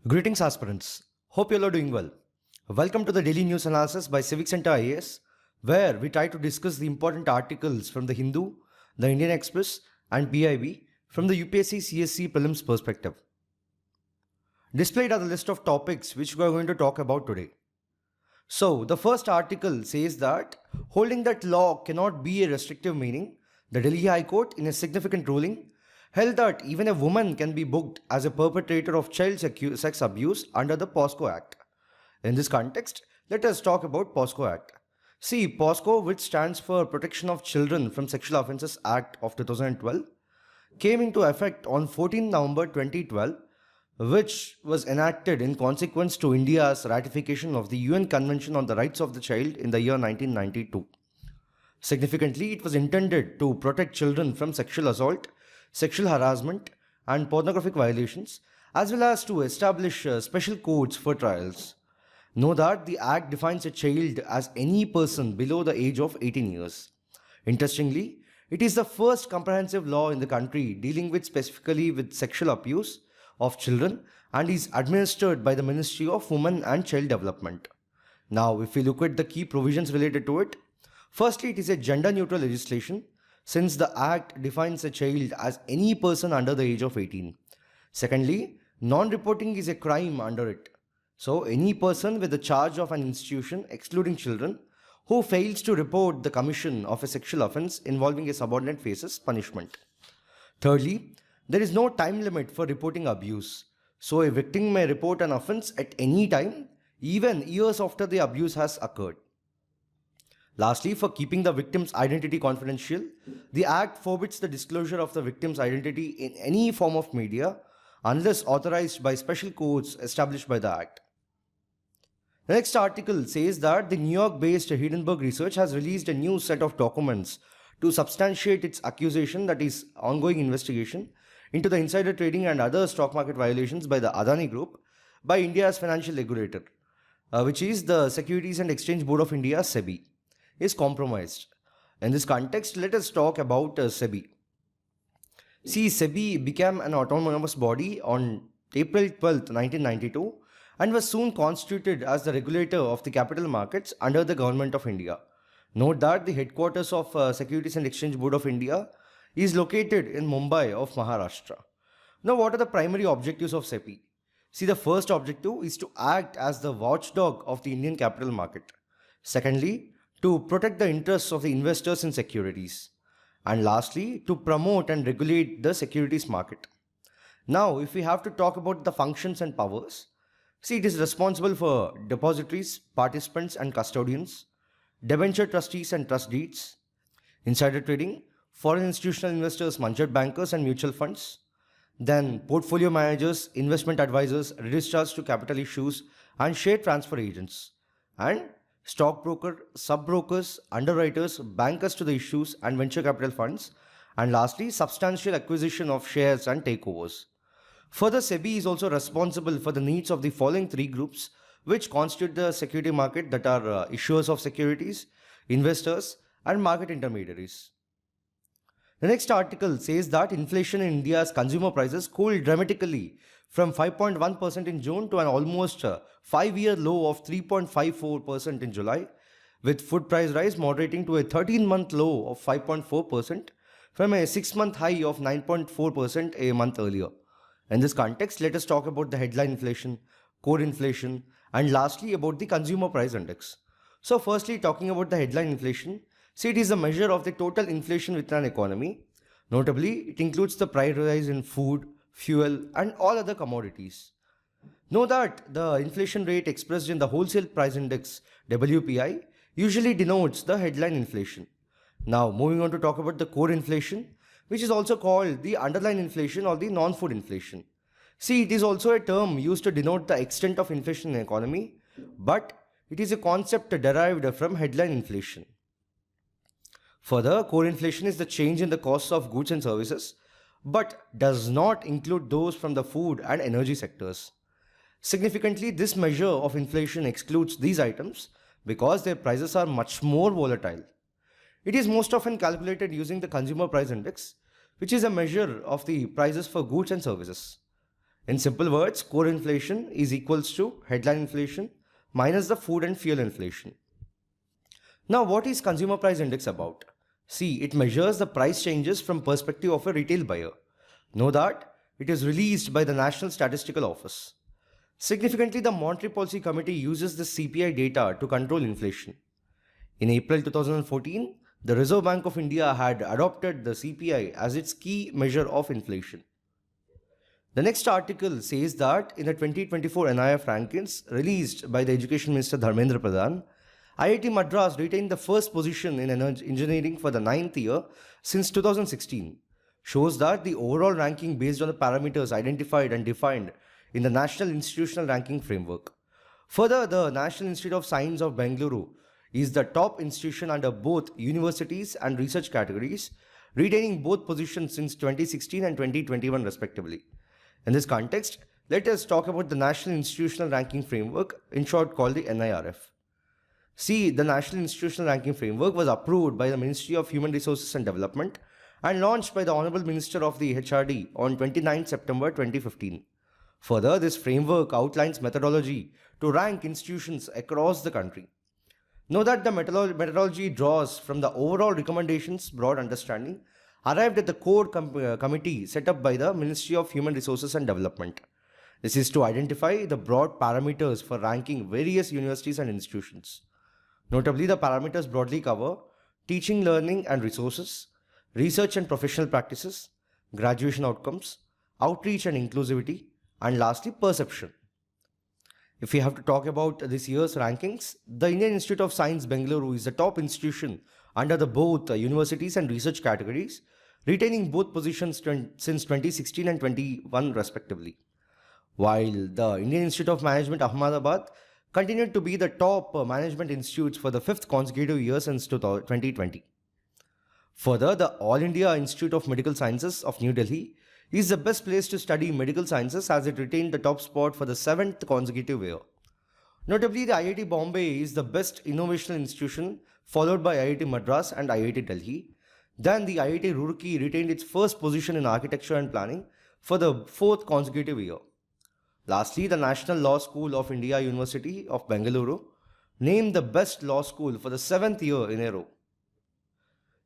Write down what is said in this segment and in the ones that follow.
Greetings, aspirants. Hope you all are doing well. Welcome to the daily news analysis by CivicCentre IAS, where we try to discuss the important articles from the Hindu, the Indian Express, and PIB from the UPSC CSC prelims perspective. Displayed are the list of topics which we are going to talk about today. So, the first article says that holding that law cannot be a restrictive meaning, the Delhi High Court, in a significant ruling, held that even a woman can be booked as a perpetrator of child sex abuse under the POCSO Act. In this context, let us talk about POCSO Act. See, POCSO, which stands for Protection of Children from Sexual Offences Act of 2012, came into effect on 14 November 2012, which was enacted in consequence to India's ratification of the UN Convention on the Rights of the Child in the year 1992. Significantly, it was intended to protect children from sexual assault, sexual harassment, and pornographic violations, as well as to establish special codes for trials. Know that the Act defines a child as any person below the age of 18 years. Interestingly, it is the first comprehensive law in the country dealing specifically with sexual abuse of children and is administered by the Ministry of Women and Child Development. Now, if we look at the key provisions related to it, firstly, it is a gender-neutral legislation since the Act defines a child as any person under the age of 18. Secondly, non-reporting is a crime under it. So, any person with the charge of an institution, excluding children, who fails to report the commission of a sexual offence involving a subordinate faces punishment. Thirdly, there is no time limit for reporting abuse. So, a victim may report an offence at any time, even years after the abuse has occurred. Lastly, for keeping the victim's identity confidential, the Act forbids the disclosure of the victim's identity in any form of media unless authorized by special codes established by the Act. The next article says that the New York-based Hindenburg Research has released a new set of documents to substantiate its accusation that is ongoing investigation into the insider trading and other stock market violations by the Adani Group by India's financial regulator, which is the Securities and Exchange Board of India, SEBI, is compromised. In this context, let us talk about SEBI. See, SEBI became an autonomous body on April 12, 1992 and was soon constituted as the regulator of the capital markets under the Government of India. Note that the headquarters of Securities and Exchange Board of India is located in Mumbai of Maharashtra. Now, what are the primary objectives of SEBI? See, the first objective is to act as the watchdog of the Indian capital market. Secondly, to protect the interests of the investors in securities. And lastly, to promote and regulate the securities market. Now, if we have to talk about the functions and powers, see, it is responsible for depositories, participants and custodians, debenture trustees and trust deeds, insider trading, foreign institutional investors, managed bankers and mutual funds, then portfolio managers, investment advisors, registrars to capital issues and share transfer agents, and stockbroker, sub-brokers, underwriters, bankers to the issues and venture capital funds, and lastly, substantial acquisition of shares and takeovers. Further, SEBI is also responsible for the needs of the following three groups which constitute the security market, that are issuers of securities, investors, and market intermediaries. The next article says that inflation in India's consumer prices cooled dramatically from 5.1% in June to an almost 5-year low of 3.54% in July, with food price rise moderating to a 13-month low of 5.4% from a 6-month high of 9.4% a month earlier. In this context, let us talk about the headline inflation, core inflation, and lastly about the consumer price index. So firstly, talking about the headline inflation, see, it is a measure of the total inflation within an economy. Notably, it includes the price rise in food, fuel, and all other commodities. Know that the inflation rate expressed in the wholesale price index, WPI, usually denotes the headline inflation. Now, moving on to talk about the core inflation, which is also called the underlying inflation or the non-food inflation. See, it is also a term used to denote the extent of inflation in the economy, but it is a concept derived from headline inflation. Further, core inflation is the change in the costs of goods and services, but does not include those from the food and energy sectors. Significantly, this measure of inflation excludes these items because their prices are much more volatile. It is most often calculated using the consumer price index, which is a measure of the prices for goods and services. In simple words, core inflation is equals to headline inflation minus the food and fuel inflation. Now, what is consumer price index about? See, it measures the price changes from perspective of a retail buyer. Know that it is released by the National Statistical Office. Significantly, the Monetary Policy Committee uses the CPI data to control inflation. In April 2014, the Reserve Bank of India had adopted the CPI as its key measure of inflation. The next article says that in the 2024 NIRF rankings released by the Education Minister Dharmendra Pradhan, IIT Madras retained the first position in engineering for the 9th year since 2016, shows that the overall ranking based on the parameters identified and defined in the National Institutional Ranking Framework. Further, the National Institute of Science of Bengaluru is the top institution under both universities and research categories, retaining both positions since 2016 and 2021 respectively. In this context, let us talk about the National Institutional Ranking Framework, in short called the NIRF. See, the National Institutional Ranking Framework was approved by the Ministry of Human Resources and Development and launched by the Honorable Minister of the HRD on 29 September 2015. Further, this framework outlines methodology to rank institutions across the country. Know that the methodology draws from the overall recommendations, broad understanding, arrived at the core committee set up by the Ministry of Human Resources and Development. This is to identify the broad parameters for ranking various universities and institutions. Notably, the parameters broadly cover teaching, learning and resources, research and professional practices, graduation outcomes, outreach and inclusivity, and lastly, perception. If we have to talk about this year's rankings, the Indian Institute of Science Bengaluru is the top institution under the both universities and research categories, retaining both positions since 2016 and 21 respectively. While the Indian Institute of Management Ahmedabad continued to be the top management institutes for the 5th consecutive year since 2020. Further, the All India Institute of Medical Sciences of New Delhi is the best place to study medical sciences as it retained the top spot for the 7th consecutive year. Notably, the IIT Bombay is the best innovational institution, followed by IIT Madras and IIT Delhi. Then the IIT Roorkee retained its first position in architecture and planning for the 4th consecutive year. Lastly, the National Law School of India University of Bengaluru named the best law school for the 7th year in a row.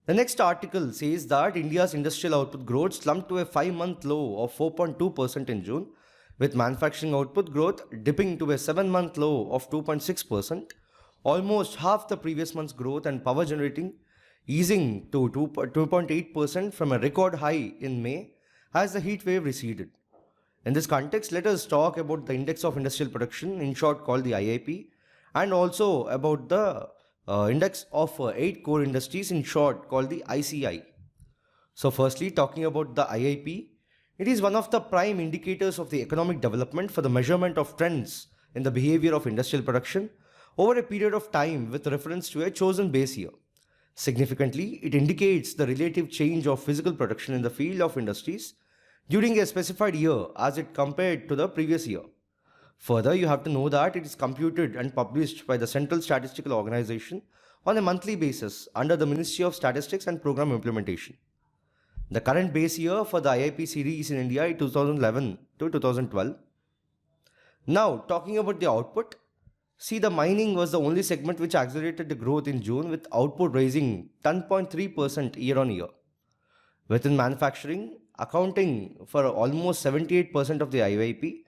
The next article says that India's industrial output growth slumped to a 5-month low of 4.2% in June, with manufacturing output growth dipping to a 7-month low of 2.6%, almost half the previous month's growth, and power generating easing to 2.8% from a record high in May as the heat wave receded. In this context, let us talk about the Index of Industrial Production, in short called the IIP, and also about the Index of 8 Core Industries, in short called the ICI. So firstly, talking about the IIP, it is one of the prime indicators of the economic development for the measurement of trends in the behavior of industrial production over a period of time with reference to a chosen base year. Significantly, it indicates the relative change of physical production in the field of industries during a specified year as it compared to the previous year. Further, you have to know that it is computed and published by the Central Statistical Organization on a monthly basis under the Ministry of Statistics and Program Implementation. The current base year for the IIP series in India is 2011 to 2012. Now, talking about the output, see, the mining was the only segment which accelerated the growth in June, with output rising 10.3% year on year. Within manufacturing, accounting for almost 78% of the IIP,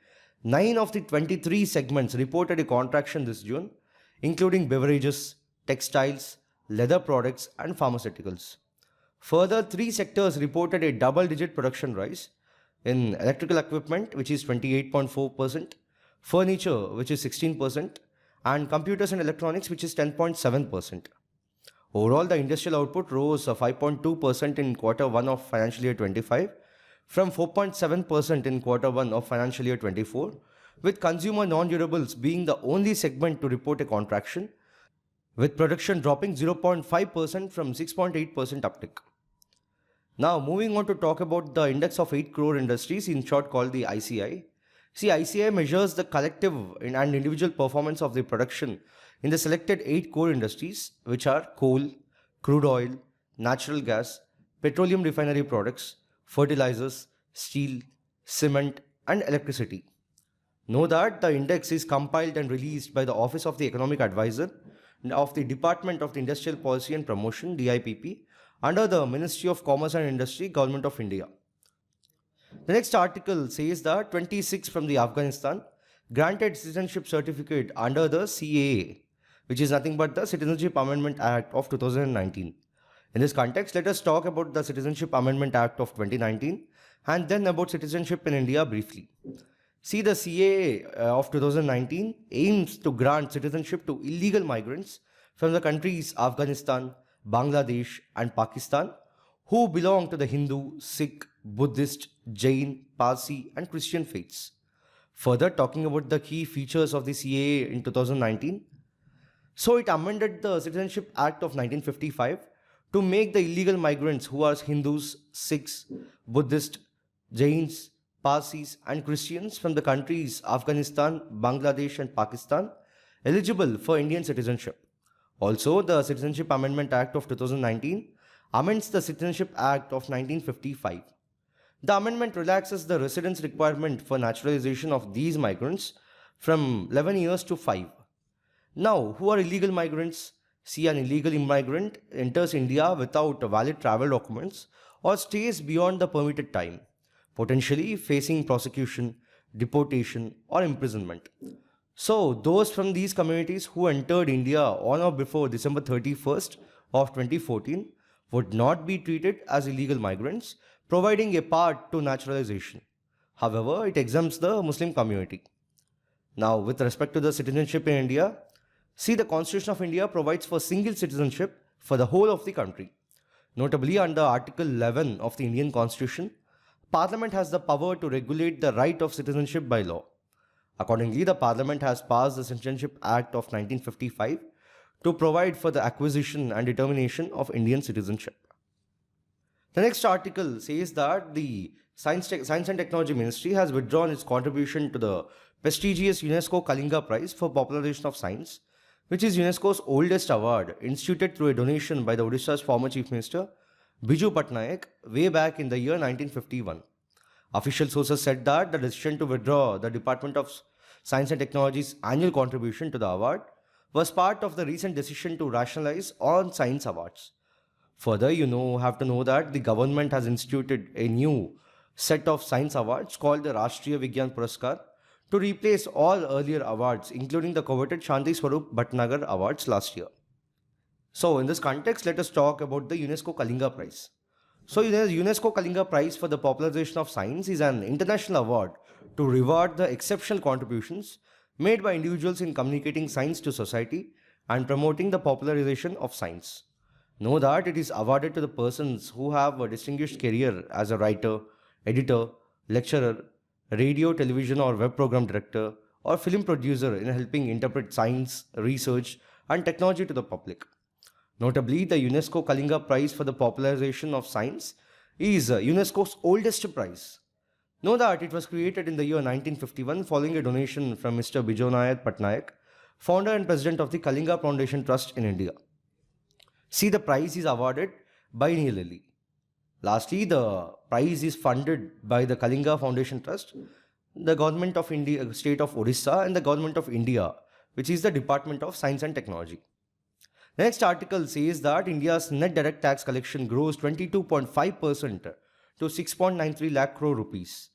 9 of the 23 segments reported a contraction this June, including beverages, textiles, leather products, and pharmaceuticals. Further, 3 sectors reported a double-digit production rise in electrical equipment, which is 28.4%, furniture, which is 16%, and computers and electronics, which is 10.7%. Overall, the industrial output rose 5.2% in quarter 1 of financial year 25 from 4.7% in quarter 1 of financial year 24, with consumer non-durables being the only segment to report a contraction, with production dropping 0.5% from 6.8% uptick. Now, moving on to talk about the Index of 8 Crore Industries, in short called the ICI. See, ICI measures the collective and individual performance of the production in the selected 8 core industries, which are coal, crude oil, natural gas, petroleum refinery products, fertilizers, steel, cement, and electricity. Know that the index is compiled and released by the Office of the Economic Advisor of the Department of the Industrial Policy and Promotion (DIPP) under the Ministry of Commerce and Industry, Government of India. The next article says that 26 from the Afghanistan granted citizenship certificate under the CAA, which is nothing but the Citizenship Amendment Act of 2019. In this context, let us talk about the Citizenship Amendment Act of 2019 and then about citizenship in India briefly. See, the CAA of 2019 aims to grant citizenship to illegal migrants from the countries Afghanistan, Bangladesh and Pakistan who belong to the Hindu, Sikh, Buddhist, Jain, Parsi and Christian faiths. Further, talking about the key features of the CAA in 2019, so it amended the Citizenship Act of 1955 to make the illegal migrants who are Hindus, Sikhs, Buddhists, Jains, Parsis and Christians from the countries Afghanistan, Bangladesh and Pakistan eligible for Indian citizenship. Also, the Citizenship Amendment Act of 2019 amends the Citizenship Act of 1955. The amendment relaxes the residence requirement for naturalization of these migrants from 11 years to 5. Now, who are illegal migrants? See, an illegal immigrant enters India without valid travel documents or stays beyond the permitted time, potentially facing prosecution, deportation or imprisonment. So, those from these communities who entered India on or before December 31st of 2014 would not be treated as illegal migrants, providing a path to naturalization. However, it exempts the Muslim community. Now, with respect to the citizenship in India, see, the Constitution of India provides for single citizenship for the whole of the country. Notably, under Article 11 of the Indian Constitution, Parliament has the power to regulate the right of citizenship by law. Accordingly, the Parliament has passed the Citizenship Act of 1955 to provide for the acquisition and determination of Indian citizenship. The next article says that the Science and Technology Ministry has withdrawn its contribution to the prestigious UNESCO Kalinga Prize for Popularization of Science, which is UNESCO's oldest award, instituted through a donation by the Odisha's former Chief Minister, Bijlee Patnaik, way back in the year 1951. Official sources said that the decision to withdraw the Department of Science and Technology's annual contribution to the award was part of the recent decision to rationalize all science awards. Further, have to know that the government has instituted a new set of science awards called the Rashtriya Vignan Puraskar to replace all earlier awards, including the coveted Shanti Swarup Bhatnagar awards last year. So, in this context, let us talk about the UNESCO Kalinga Prize. So, the UNESCO Kalinga Prize for the Popularization of Science is an international award to reward the exceptional contributions made by individuals in communicating science to society and promoting the popularization of science. Know that it is awarded to the persons who have a distinguished career as a writer, editor, lecturer, radio, television or web program director or film producer in helping interpret science, research and technology to the public. Notably, the UNESCO Kalinga Prize for the Popularization of Science is UNESCO's oldest prize. Know that it was created in the year 1951 following a donation from Mr. Bijlee Patnaik, founder and president of the Kalinga Foundation Trust in India. See, the prize is awarded biennially. Lastly, the prize is funded by the Kalinga Foundation Trust, the Government of India, State of Odisha and the Government of India, which is the Department of Science and Technology. The next article says that India's net direct tax collection grows 22.5% to 6.93 lakh crore rupees.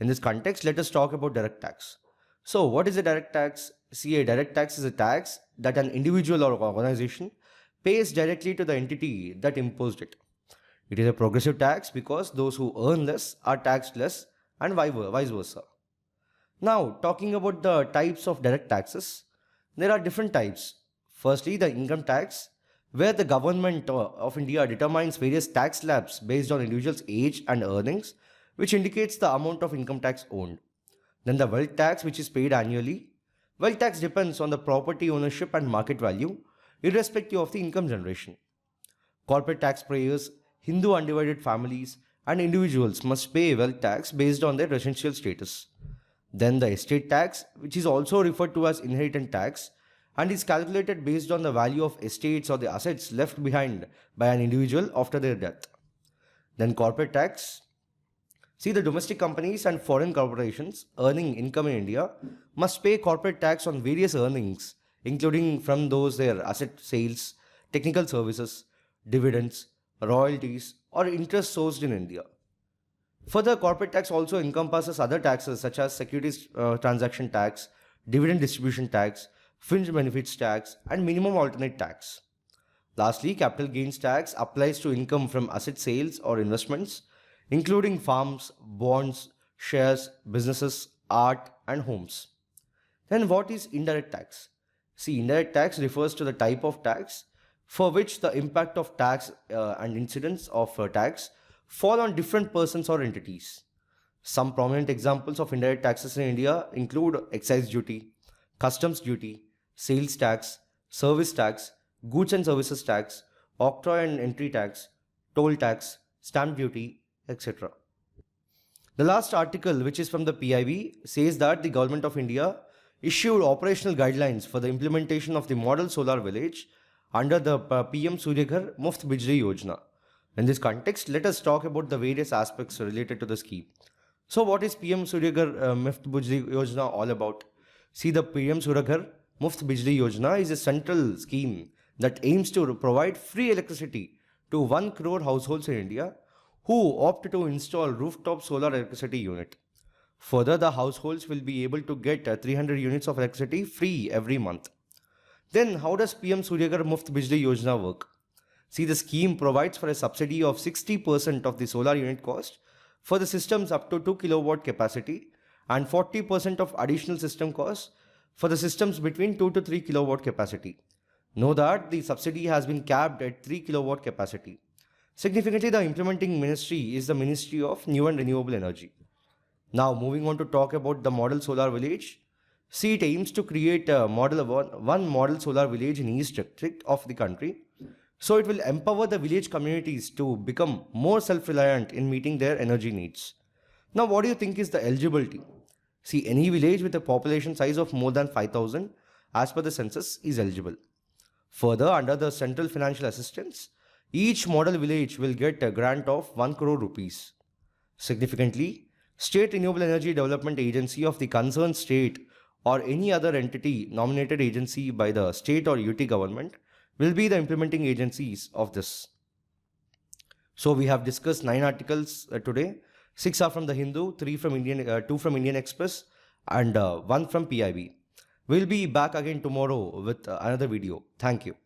In this context, let us talk about direct tax. So, what is a direct tax? See, a direct tax is a tax that an individual or organization pays directly to the entity that imposed it. It is a progressive tax because those who earn less are taxed less and vice versa. Now, talking about the types of direct taxes, there are different types. Firstly, the income tax, where the government of India determines various tax slabs based on individuals' age and earnings, which indicates the amount of income tax owned. Then the wealth tax, which is paid annually. Wealth tax depends on the property ownership and market value, irrespective of the income generation. Corporate taxpayers, Hindu undivided families, and individuals must pay wealth tax based on their residential status. Then the estate tax, which is also referred to as inheritance tax, and is calculated based on the value of estates or the assets left behind by an individual after their death. Then corporate tax. See, the domestic companies and foreign corporations earning income in India must pay corporate tax on various earnings, including from those their asset sales, technical services, dividends, royalties, or interest sourced in India. Further, corporate tax also encompasses other taxes such as securities transaction tax, dividend distribution tax, fringe benefits tax, and minimum alternate tax. Lastly, capital gains tax applies to income from asset sales or investments, including farms, bonds, shares, businesses, art, and homes. Then, what is indirect tax? See, indirect tax refers to the type of tax for which the impact of tax and incidence of tax fall on different persons or entities. Some prominent examples of indirect taxes in India include excise duty, customs duty, sales tax, service tax, goods and services tax, octroi and entry tax, toll tax, stamp duty, etc. The last article, which is from the PIB, says that the Government of India issued operational guidelines for the implementation of the model solar village under the PM Surya Ghar Muft Bijlee Yojana. In this context, let us talk about the various aspects related to the scheme. So, what is PM Surya Ghar Muft Bijlee Yojana all about? See, the PM Surya Ghar Muft Bijlee Yojana is a central scheme that aims to provide free electricity to 1 crore households in India who opt to install rooftop solar electricity unit. Further, the households will be able to get 300 units of electricity free every month. Then, how does PM Surya Ghar Muft Bijlee Yojana work? See, the scheme provides for a subsidy of 60% of the solar unit cost for the systems up to 2 kilowatt capacity and 40% of additional system cost for the systems between 2 to 3 kilowatt capacity. Know that the subsidy has been capped at 3 kilowatt capacity. Significantly, the implementing ministry is the Ministry of New and Renewable Energy. Now, moving on to talk about the model solar village. See, it aims to create one model solar village in each district of the country. So it will empower the village communities to become more self-reliant in meeting their energy needs. Now, what do you think is the eligibility? See, any village with a population size of more than 5,000 as per the census is eligible. Further, under the central financial assistance, each model village will get a grant of 1 crore rupees. Significantly, State Renewable Energy Development Agency of the concerned state or any other entity nominated agency by the state or UT government will be the implementing agencies of this. So we have discussed 9 articles today. 6 are from the Hindu, 2 from Indian Express, and 1 from PIB. We'll be back again tomorrow with another video. Thank you.